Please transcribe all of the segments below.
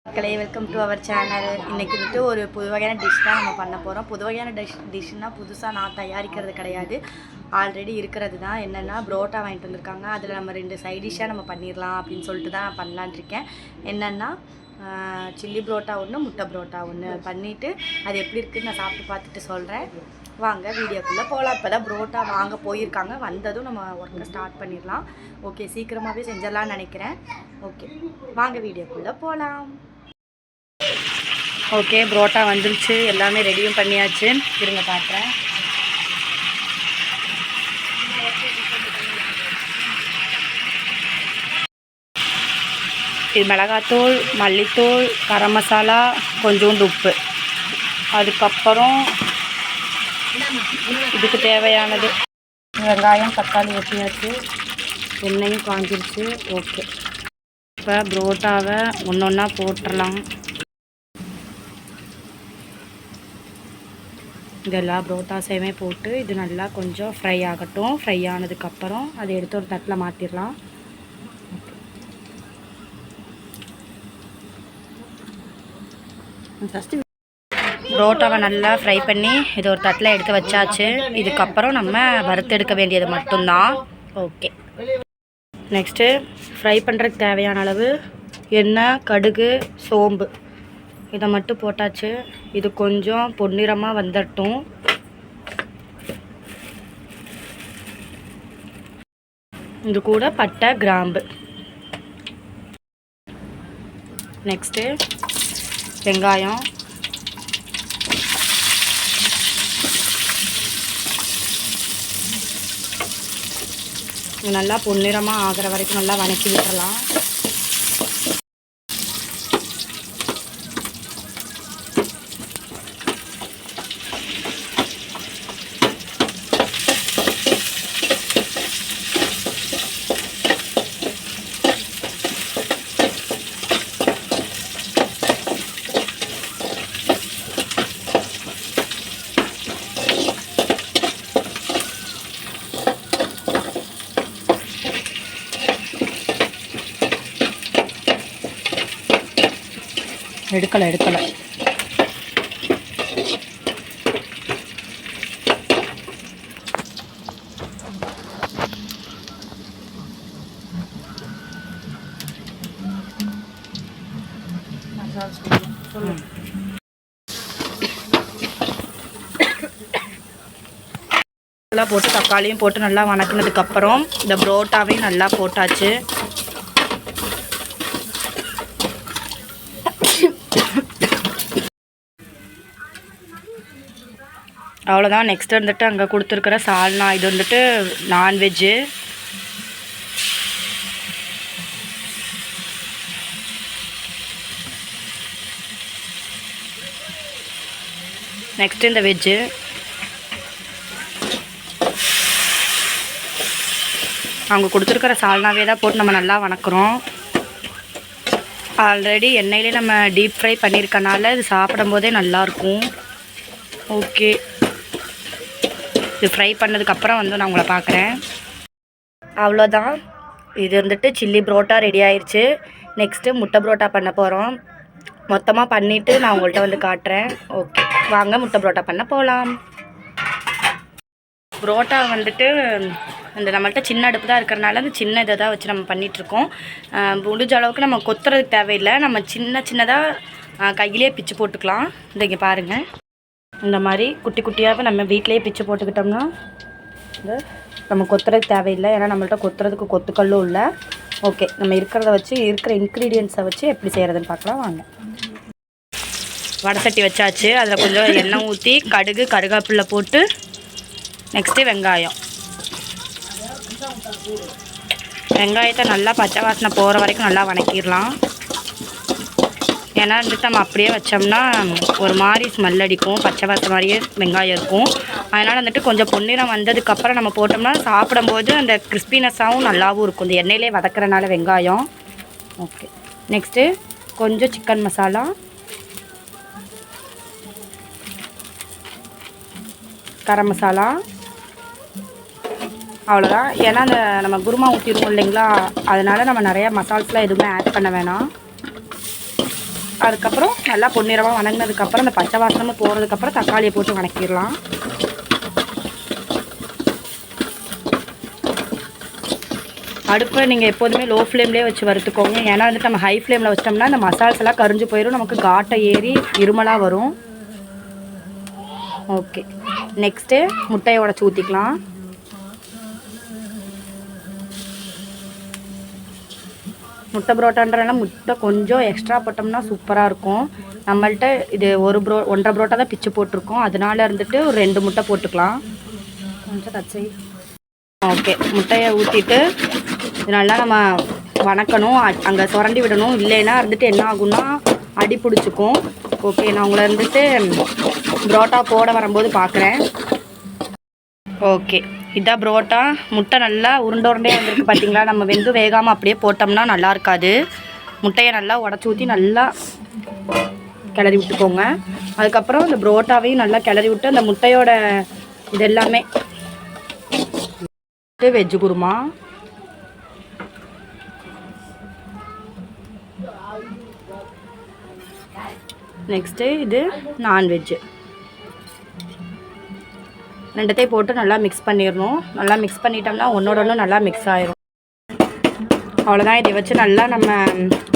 மக்களே welcome to our channel. இன்றைக்கி வந்துட்டு ஒரு புது வகையான டிஷ் தான் நம்ம பண்ண போகிறோம். புது வகையான டிஷ்னால் புதுசாக நான் தயாரிக்கிறது கிடையாது, ஆல்ரெடி இருக்கிறது தான். என்னென்னா புரோட்டா வாங்கிட்டு வந்திருக்காங்க, அதில் நம்ம 2 சைட் டிஷ்ஷாக நம்ம பண்ணிடலாம் அப்படின்னு சொல்லிட்டு தான் நான் பண்ணலான்ட்டு இருக்கேன். என்னென்னா சில்லி புரோட்டா ஒன்று, முட்டை புரோட்டா ஒன்று பண்ணிவிட்டு அது எப்படி இருக்குதுன்னு நான் சாப்பிட்டு பார்த்துட்டு சொல்கிறேன். வாங்க வீடியோக்குள்ளே போகலாம். இப்போ தான் புரோட்டா வாங்க போயிருக்காங்க, வந்ததும் நம்ம ஒர்க்கை ஸ்டார்ட் பண்ணிடலாம். ஓகே, சீக்கிரமாகவே செஞ்சிடலான்னு நினைக்கிறேன். ஓகே வாங்க வீடியோக்குள்ளே போகலாம். ஓகே, புரோட்டா வந்துருச்சு, எல்லாமே ரெடியும் பண்ணியாச்சு. இருங்க பார்க்குறேன். இது மிளகாத்தூள், மல்லித்தூள், கரம் மசாலா, கொஞ்சோண்டு உப்பு, அதுக்கப்புறம் இதுக்கு தேவையானது வெங்காயம், தக்காளி வெட்டியாச்சு, எண்ணெயும் காஞ்சிருச்சு. ஓகே, இப்போ புரோட்டாவை ஒன்று ஒன்றா போட்டுடலாம். இதெல்லாம் புரோட்டாஸையுமே போட்டு இது நல்லா கொஞ்சம் ஃப்ரை ஆகட்டும். ஃப்ரை ஆனதுக்கப்புறம் அதை எடுத்து ஒரு தட்டில் மாற்றிடலாம். ஃபஸ்ட்டு புரோட்டாவை நல்லா ஃப்ரை பண்ணி இது ஒரு தட்டில் எடுத்து வச்சாச்சு. இதுக்கப்புறம் நம்ம வறுத்தெடுக்க வேண்டியது மட்டும்தான். ஓகே, நெக்ஸ்ட்டு ஃப்ரை பண்ணுறதுக்கு தேவையான அளவு எண்ணெய், கடுகு, சோம்பு இதை மட்டும் போட்டாச்சு. இது கொஞ்சம் பொன்னிறமாக வந்துடட்டும். இது கூட பட்டை, கிராம்பு. நெக்ஸ்ட்டு வெங்காயம், நல்லா பொன்னிறமாக ஆகிற வரைக்கும் நல்லா வதக்கி விட்டுறலாம். எடுக்கலை எல்லாம் போட்டு தக்காளியும் போட்டு நல்லா வணக்கினதுக்கப்புறம் இந்த புரோட்டாவையும் நல்லா போட்டாச்சு. அவ்வளோதான். நெக்ஸ்ட் வந்துட்டு அங்கே கொடுத்துருக்குற சால்னா, இது வந்துட்டு நான்வெஜ்ஜு. நெக்ஸ்ட்டு இந்த வெஜ்ஜு. அவங்க கொடுத்துருக்குற சால்னாவே தான் போட்டு நம்ம நல்லா வணக்குறோம். ஆல்ரெடி எண்ணெயிலே நம்ம டீப் ஃப்ரை பண்ணியிருக்கனால இது சாப்பிடும் போதே நல்லாயிருக்கும். ஓகே, இது ஃப்ரை பண்ணதுக்கப்புறம் வந்து நான் உங்களை பார்க்குறேன். அவ்வளோதான், இது வந்துட்டு சில்லி புரோட்டா ரெடி ஆயிடுச்சு. நெக்ஸ்ட்டு முட்டை புரோட்டா பண்ண போகிறோம். மொத்தமாக பண்ணிவிட்டு நான் உங்கள்கிட்ட வந்து காட்டுறேன். ஓகே வாங்க முட்டை புரோட்டா பண்ண போகலாம். புரோட்டா வந்துட்டு அந்த நம்மள்கிட்ட சின்ன அடுப்பு தான் இருக்கிறனால அந்த சின்ன இதை தான் வச்சு நம்ம பண்ணிகிட்ருக்கோம். முடிஞ்ச அளவுக்கு நம்ம கொத்துறதுக்கு தேவையில்லை, நம்ம சின்னதாக கையிலே பிச்சு போட்டுக்கலாம். இங்கே பாருங்கள், இந்த மாதிரி குட்டி குட்டியாக நம்ம வீட்டிலேயே பிச்சு போட்டுக்கிட்டோம்னா இந்த நம்ம கொத்துறதுக்கு தேவையில்லை, ஏன்னா நம்மள்ட்ட கொத்துறதுக்கு கொத்துக்கல்லும் இல்லை. ஓகே, நம்ம இருக்கிறத வச்சு இருக்கிற இன்க்ரீடியன்ஸை வச்சு எப்படி செய்கிறதுன்னு பார்க்கலாம் வாங்க. வடை சட்டி வச்சாச்சு, அதில் கொஞ்சம் எண்ணெய் ஊற்றி கடுகு, கருவேப்பிலை போட்டு நெக்ஸ்ட்டு வெங்காயத்தை நல்லா பச்சை வாசனை போகிற வரைக்கும் நல்லா வதக்கிடலாம். ஏன்னா வந்துட்டு நம்ம அப்படியே வச்சோம்னா ஒரு மாதிரி ஸ்மெல் அடிக்கும், பச்சை வாசனை மாதிரியே வெங்காயம் இருக்கும். அதனால் வந்துட்டு கொஞ்சம் பொன்னிறம் வந்ததுக்கப்புறம் நம்ம போட்டோம்னா சாப்பிடும்போது அந்த கிறிஸ்பினஸ்ஸாகவும் நல்லாவும் இருக்கும், இந்த எண்ணெயிலே வதக்கிறனால வெங்காயம். ஓகே, நெக்ஸ்ட்டு கொஞ்சம் சிக்கன் மசாலா, கரம் மசாலா, அவ்வளோதான். ஏன்னா அந்த நம்ம குருமா ஊற்றிடுவோம் இல்லைங்களா, அதனால் நம்ம நிறையா மசால்ஸ்லாம் எதுவுமே ஆட் பண்ண வேணாம். அதுக்கப்புறம் நல்லா பொன்னிறமாக வணங்கினதுக்கப்புறம் அந்த பச்சை வாசனமும் போகிறதுக்கப்புறம் தக்காளியை போட்டு வணக்கிடலாம். அடுப்பை நீங்கள் எப்போதுமே லோ ஃப்ளேம்லேயே வச்சு வறுத்துக்கோங்க. ஏன்னா வந்துட்டு நம்ம ஹை ஃப்ளேமில் வச்சிட்டோம்னா இந்த மசால்ஸ் எல்லாம் கரிஞ்சு போயிடும், நமக்கு காட்டை ஏறி இருமலாக வரும். ஓகே, நெக்ஸ்ட்டு முட்டையை உடச்சி ஊற்றிக்கலாம். முட்டை புரோட்டான்றனால முட்டை கொஞ்சம் எக்ஸ்ட்ரா போட்டோம்னா சூப்பராக இருக்கும். நம்மள்ட்ட இது 1.5 புரோட்டா தான் பிச்சு போட்டிருக்கோம், அதனால இருந்துட்டு ஒரு 2 முட்டை போட்டுக்கலாம். கொஞ்சம் கச்சி. ஓகே, முட்டையை ஊற்றிட்டு நல்லா நம்ம வணக்கணும், அங்கே சுரண்டி விடணும். இல்லைன்னா இருந்துட்டு என்ன ஆகும்னா அடி பிடிச்சிக்கும். ஓகே, நான் உங்களை இருந்துட்டு புரோட்டா போட வரும்போது பார்க்குறேன். ஓகே, இதான் புரோட்டா. முட்டை நல்லா உருண்டையாக வந்திருக்கு பார்த்தீங்களா. நம்ம வெந்து வேகாமல் அப்படியே போட்டோம்னா நல்லா இருக்காது. முட்டையை நல்லா உடச்சி ஊற்றி நல்லா கிளறி விட்டுக்கோங்க. அதுக்கப்புறம் இந்த புரோட்டாவையும் நல்லா கிளறி விட்டு அந்த முட்டையோட இது எல்லாமே வெஜ்ஜு குருமா. நெக்ஸ்ட்டு இது நான்வெஜ்ஜு. ரெண்டத்தையும் போட்டு நல்லா மிக்ஸ் பண்ணிடணும். நல்லா மிக்ஸ் பண்ணிட்டோம்னா ஒன்றோட ஒன்று நல்லா மிக்ஸ் ஆயிரும். அவ்வளோதான், இதை வச்சு நல்லா நம்ம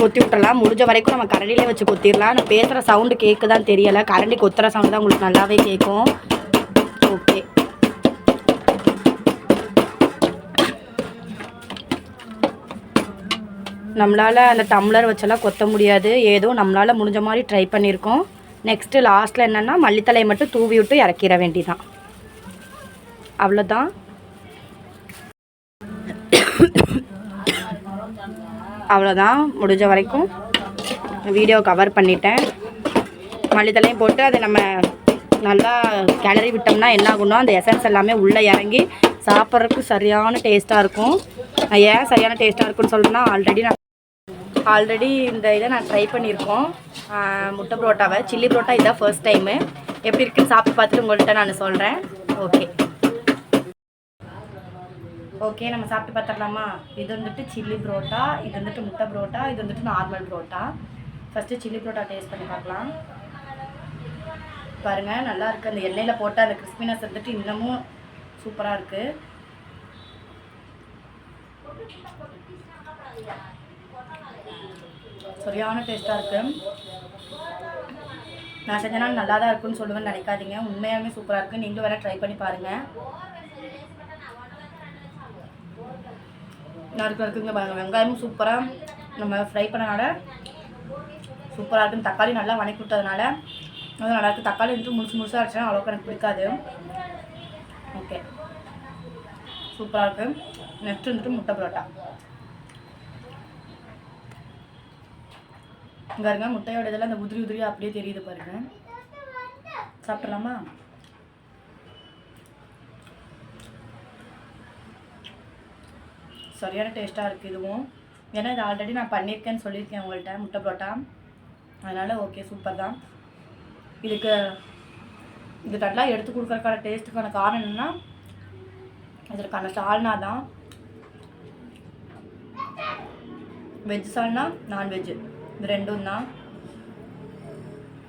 கொத்தி விட்டுறலாம். முடிஞ்ச வரைக்கும் நம்ம கரண்டிலே வச்சு கொத்திடலாம். நான் பேசுகிற சவுண்டு கேட்குதான் தெரியலை, கரண்டி கொத்துற சவுண்டு தான் உங்களுக்கு நல்லாவே கேட்கும். ஓகே, நம்மளால் அந்த டம்ளர் வச்செல்லாம் கொத்த முடியாது, ஏதோ நம்மளால் முடிஞ்ச மாதிரி ட்ரை பண்ணியிருக்கோம். நெக்ஸ்ட்டு லாஸ்ட்டில் என்னென்னா மல்லித்தலையை மட்டும் தூவி விட்டு இறக்கிற வேண்டிதான். அவ்வளோதான். அவ்வளோதான், முடிஞ்ச வரைக்கும் வீடியோ கவர் பண்ணிட்டேன். மல்லித்தலையும் போட்டு அதை நம்ம நல்லா கிளறி விட்டோம்னா என்ன ஆகும்னா அந்த எசன்ஸ் எல்லாமே உள்ளே இறங்கி சாப்பிட்றதுக்கு சரியான டேஸ்ட்டாக இருக்கும். ஏன் சரியான டேஸ்ட்டாக இருக்குன்னு சொல்கிறேன்னா ஆல்ரெடி இந்த இதை நான் ட்ரை பண்ணியிருக்கோம், முட்டை புரோட்டாவை. சில்லி புரோட்டா இதான் ஃபர்ஸ்ட் டைமு. எப்படி இருக்குன்னு சாப்பிட்டு பார்த்துட்டு உங்கள்கிட்ட நான் சொல்கிறேன். ஓகே, நம்ம சாப்பிட்டு பார்த்துடலாமா. இது வந்துட்டு சில்லி புரோட்டா, இது வந்துட்டு முட்டை புரோட்டா, இது வந்துட்டு normal parotta. First chilli parotta taste பண்ணி பார்க்கலாம். பாருங்கள், நல்லா இருக்குது. அந்த எண்ணெயில் போட்டால் அந்த கிறிஸ்பினஸ் வந்துட்டு இன்னமும் சூப்பராக இருக்குது. சரியான டேஸ்ட்டாக இருக்குது. நான் செஞ்சனால நல்லா தான் இருக்குன்னு சொல்லுவேன்னு நினைக்காதீங்க, உண்மையாலுமே சூப்பராக இருக்குது. நீங்களும் வேணால் ட்ரை பண்ணி பாருங்கள். இருக்குங்க பாருங்கள், வெங்காயமும் சூப்பராக நம்ம ஃப்ரை பண்ணனால சூப்பராக இருக்குன்னு. தக்காளி நல்லா வணக்கி விட்டதுனால அது நல்லாயிருக்கு. தக்காளி வந்துட்டு முழுசாக இருந்துச்சுன்னா அவ்வளோக்கு எனக்கு பிடிக்காது. ஓகே, சூப்பராக இருக்குது. நெக்ஸ்ட் வந்துட்டு முட்டை புரோட்டா. இங்கே இருங்க, முட்டையோட இதெல்லாம் அந்த உதிரியாக அப்படியே தெரியுது பாருங்கள். சாப்பிட்றலாமா? சரியான டேஸ்ட்டாக இருக்குது இதுவும். ஏன்னா இது ஆல்ரெடி நான் பண்ணியிருக்கேன்னு சொல்லியிருக்கேன் உங்கள்கிட்ட முட்டை புரோட்டா, அதனால் ஓகே, சூப்பர் தான். இது நல்லா எடுத்து கொடுக்குறதுக்கான டேஸ்ட்டுக்கான காரணம் என்னென்னா இதற்கான சால்னா தான். வெஜ் சால்னா, நான்வெஜ்ஜு, இது ரெண்டும் தான்.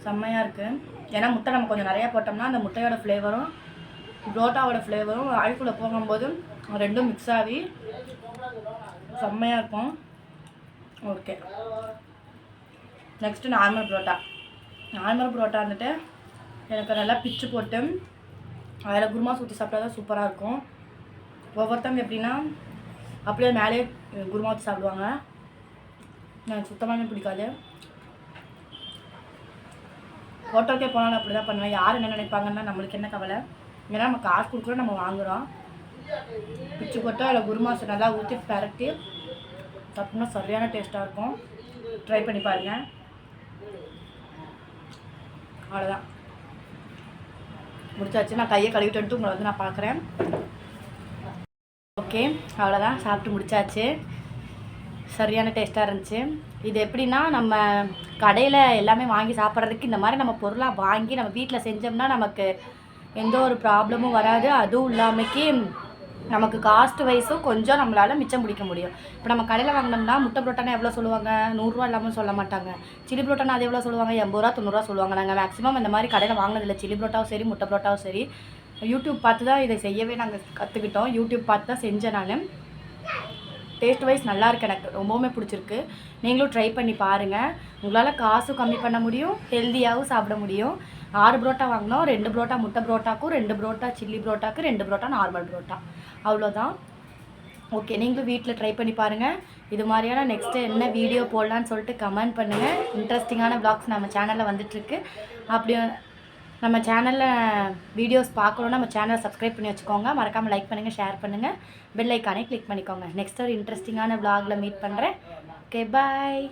செம்மையாக இருக்குது. ஏன்னா முட்டை நம்ம கொஞ்சம் நிறையா போட்டோம்னா அந்த முட்டையோட ஃப்ளேவரும் புரோட்டாவோட ஃப்ளேவரும் ஆயில்குள்ளே போகும்போது ரெண்டும் மிக்ஸ் ஆகி செம்மையாக இருக்கும். ஓகே, நெக்ஸ்ட்டு நார்மல் புரோட்டா வந்துட்டு எனக்கு நல்லா பிச்சு போட்டு அதில் குருமா ஊற்றி சாப்பிட்டா தான் சூப்பராக இருக்கும். ஒவ்வொருத்தவங்க எப்படின்னா அப்படியே மேலே குருமா ஊற்றி சாப்பிடுவாங்க, எனக்கு சுத்தமாகவே பிடிக்காது. ஹோட்டலுக்கே போனாலும் அப்படி தான் பண்ணுவேன். யார் என்ன நினைப்பாங்கன்னா நம்மளுக்கு என்ன கவலை, ஏன்னா நம்ம காசு கொடுக்குறோம், நம்ம வாங்குகிறோம். பிச்சு போட்டு அதில் குருமா நல்லா ஊற்றி பரட்டி சாப்பிட்டோம்னா சரியான டேஸ்ட்டாக இருக்கும். ட்ரை பண்ணி பாருங்கள். அவ்வளோதான், முடிச்சாச்சு. நான் கையை கழுவிட்டு வந்துட்டு உங்களை வந்து நான் பார்க்குறேன். ஓகே, அவ்வளோதான், சாப்பிட்டு முடிச்சாச்சு. சரியான டேஸ்ட்டாக இருந்துச்சு. இது எப்படின்னா நம்ம கடையில் எல்லாமே வாங்கி சாப்பிட்றதுக்கு இந்த மாதிரி நம்ம பொருளாக வாங்கி நம்ம வீட்டில் செஞ்சோம்னா நமக்கு எந்த ஒரு ப்ராப்ளமும் வராது. அதுவும் இல்லாமக்கி நமக்கு காஸ்ட் வைஸும் கொஞ்சம் நம்மளால் மிச்சம் பிடிக்க முடியும். இப்போ நம்ம கடையில் வாங்கினோம்னா முட்டை புரோட்டானா எவ்வளோ சொல்லுவாங்க, 100 இல்லாமல் சொல்ல மாட்டாங்க. சில்லி புரோட்டானா அது எவ்வளோ சொல்லுவாங்க, 80 90 சொல்லுவாங்க. நாங்கள் மேக்ஸிமம் இந்த மாதிரி கடையில் வாங்கினதில்லை. சில்லி புரோட்டாவும் சரி முட்டை புரோட்டாவும் சரி யூடியூப் பார்த்து தான் இதை செய்யவே நாங்கள் கற்றுக்கிட்டோம். யூடியூப் பார்த்து தான் செஞ்சேன் நான். டேஸ்ட் வைஸ் நல்லாயிருக்கு, எனக்கு ரொம்பவுமே பிடிச்சிருக்கு. நீங்களும் ட்ரை பண்ணி பாருங்கள். உங்களால் காசும் கம்மி பண்ண முடியும், ஹெல்த்தியாகவும் சாப்பிட முடியும். 6 புரோட்டா வாங்கினோம். 2 புரோட்டா முட்டை புரோட்டாக்கும், 2 புரோட்டா சில்லி புரோட்டாக்கு, 2 புரோட்டா நார்மல் புரோட்டா, அவ்வளோதான். ஓகே, நீங்களும் வீட்டில் ட்ரை பண்ணி பாருங்கள். இது மாதிரியான நெக்ஸ்ட்டு என்ன வீடியோ போடலான்னு சொல்லிட்டு கமெண்ட் பண்ணுங்கள். இன்ட்ரெஸ்டிங்கான வ்ளாக்ஸ் நம்ம சேனலில் வந்துட்டுருக்கு. அப்படி நம்ம சேனலில் வீடியோஸ் பார்க்கணுன்னா நம்ம சேனலை சப்ஸ்கிரைப் பண்ணி வச்சுக்கோங்க. மறக்காமல் லைக் பண்ணுங்கள், ஷேர் பண்ணுங்கள், பெல் ஐக்கானே கிளிக் பண்ணிக்கோங்க. நெக்ஸ்ட் ஒரு இன்ட்ரெஸ்டிங்கான வ்ளாகில் மீட் பண்ணுறேன். ஓகே, பாய்.